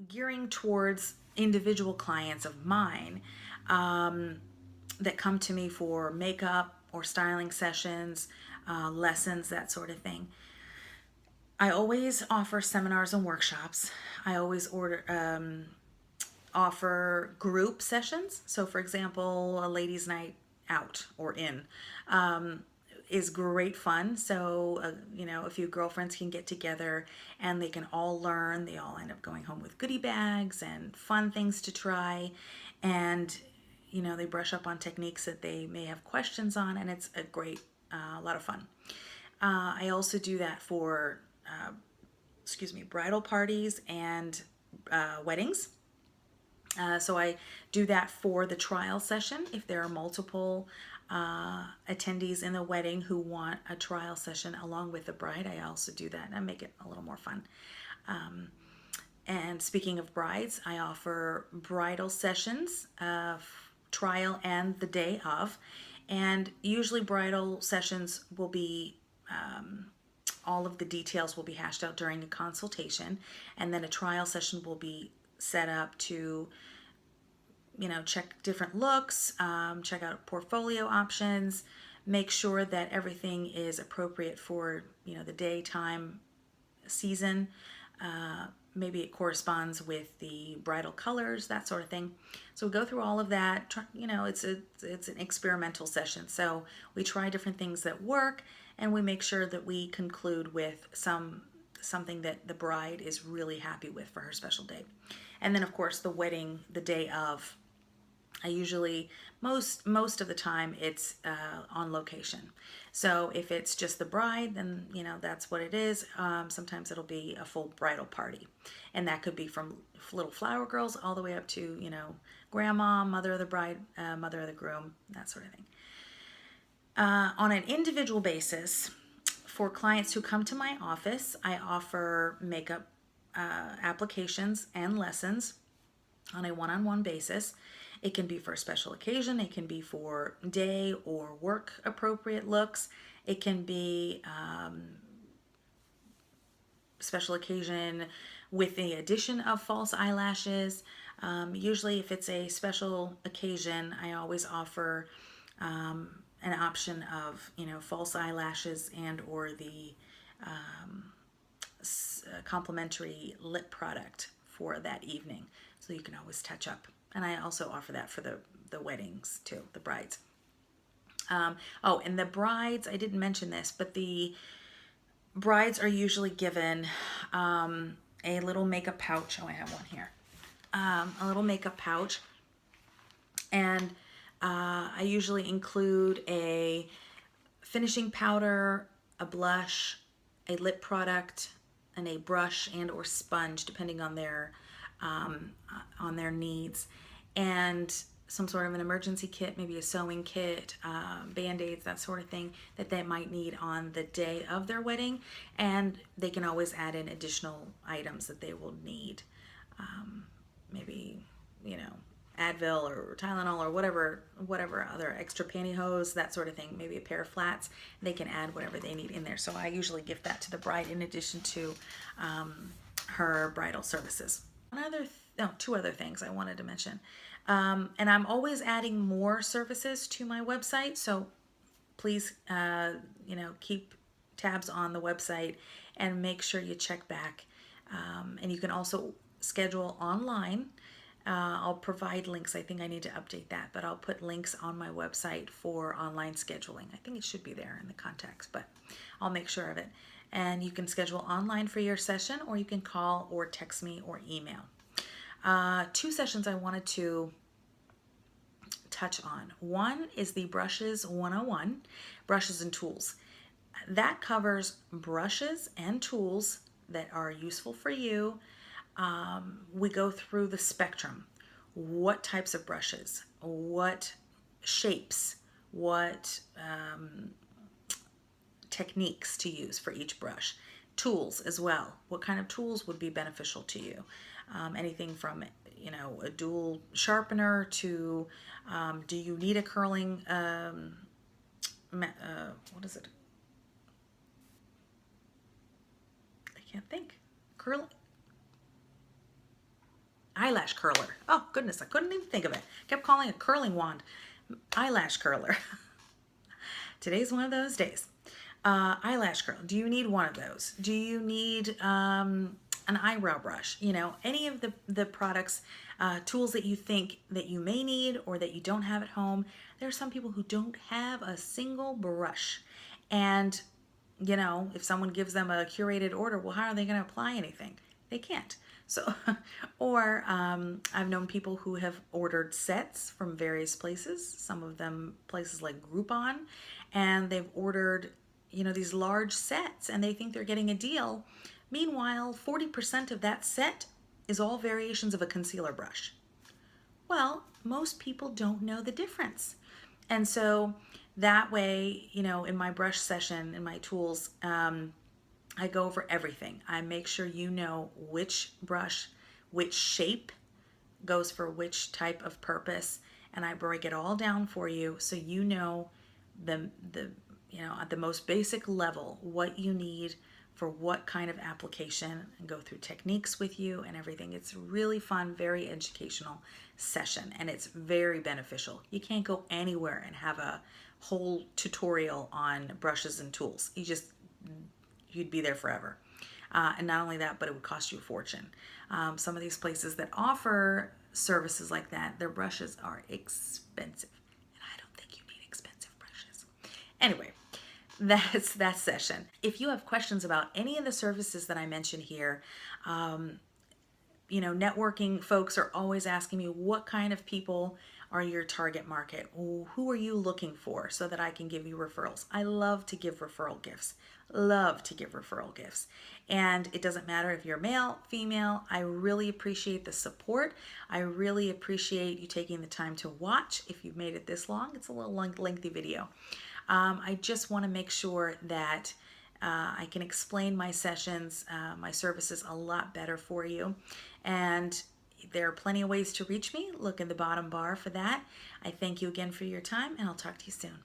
gearing towards individual clients of mine that come to me for makeup or styling sessions, lessons, that sort of thing. I always offer seminars and workshops. I always offer group sessions. So, for example, a ladies' night out or in is great fun. So, a few girlfriends can get together and they can all learn. They all end up going home with goodie bags and fun things to try. And, they brush up on techniques that they may have questions on, and it's a lot of fun. I also do that for, bridal parties and weddings. So I do that for the trial session. If there are multiple attendees in the wedding who want a trial session along with the bride, I also do that and make it a little more fun. And speaking of brides, I offer bridal sessions, trial and the day of. And usually bridal sessions will be all of the details will be hashed out during a consultation, and then a trial session will be set up to check different looks, check out portfolio options, make sure that everything is appropriate for the daytime season. Maybe it corresponds with the bridal colors, that sort of thing. So we go through all of that. It's an experimental session. So we try different things that work, and we make sure that we conclude with something that the bride is really happy with for her special day. And then, of course, the wedding, the day of. I usually, most of the time, it's on location. So if it's just the bride, then that's what it is. Sometimes it'll be a full bridal party, and that could be from little flower girls all the way up to grandma, mother of the bride, mother of the groom, that sort of thing. On an individual basis, for clients who come to my office, I offer makeup applications and lessons on a one-on-one basis. It can be for a special occasion. It can be for day or work appropriate looks. It can be special occasion with the addition of false eyelashes. Usually if it's a special occasion, I always offer an option of false eyelashes and or the complimentary lip product for that evening, so you can always touch up. And I also offer that for the weddings too, the brides. And the brides, I didn't mention this, but the brides are usually given a little makeup pouch. Oh, I have one here. A little makeup pouch. And I usually include a finishing powder, a blush, a lip product, and a brush and or sponge, depending on their needs, and some sort of an emergency kit, maybe a sewing kit, band-aids, that sort of thing that they might need on the day of their wedding. And they can always add in additional items that they will need, maybe Advil or Tylenol or whatever other extra pantyhose, that sort of thing, maybe a pair of flats. They can add whatever they need in there. So I usually give that to the bride in addition to her bridal services. Two other things I wanted to mention. And I'm always adding more services to my website, so please keep tabs on the website and make sure you check back. And you can also schedule online. I'll provide links. I think I need to update that, but I'll put links on my website for online scheduling. I think it should be there in the contacts, but I'll make sure of it. And you can schedule online for your session, or you can call or text me or email. Two sessions I wanted to touch on. One is the Brushes 101, Brushes and Tools. That covers brushes and tools that are useful for you. We go through the spectrum. What types of brushes, what shapes, what techniques to use for each brush. Tools as well. What kind of tools would be beneficial to you? Anything from a dual sharpener to do you need a curling what is it? I can't think. Curling. eyelash curler. Oh goodness, I couldn't even think of it. Kept calling it a curling wand. Eyelash curler. Today's one of those days. Eyelash curl. Do you need one of those? Do you need an eyebrow brush? You know, any of the products, tools that you think that you may need or that you don't have at home. There are some people who don't have a single brush. And, you know, if someone gives them a curated order, well, how are they going to apply anything? They can't. So, or I've known people who have ordered sets from various places, some of them places like Groupon, and they've ordered, you know, these large sets and they think they're getting a deal. Meanwhile, 40% of that set is all variations of a concealer brush. Well, most people don't know the difference. And so that way, you know, in my brush session, in my tools, I go over everything. I make sure you know which brush, which shape goes for which type of purpose, and I break it all down for you so you know the you know, at the most basic level what you need for what kind of application, and go through techniques with you and everything. It's really fun, very educational session, and it's very beneficial. You can't go anywhere and have a whole tutorial on brushes and tools. You'd be there forever. And not only that, but it would cost you a fortune. Some of these places that offer services like that, their brushes are expensive. And I don't think you need expensive brushes. Anyway, that's that session. If you have questions about any of the services that I mentioned here, you know, networking folks are always asking me, what kind of people are your target market? Who are you looking for so that I can give you referrals? I love to give referral gifts. Love to give referral gifts. And it doesn't matter if you're male, female. I really appreciate the support. I really appreciate you taking the time to watch. If you've made it this long, it's a little lengthy video. I just want to make sure that I can explain my sessions, my services a lot better for you. And there are plenty of ways to reach me. Look in the bottom bar for that. I thank you again for your time, and I'll talk to you soon.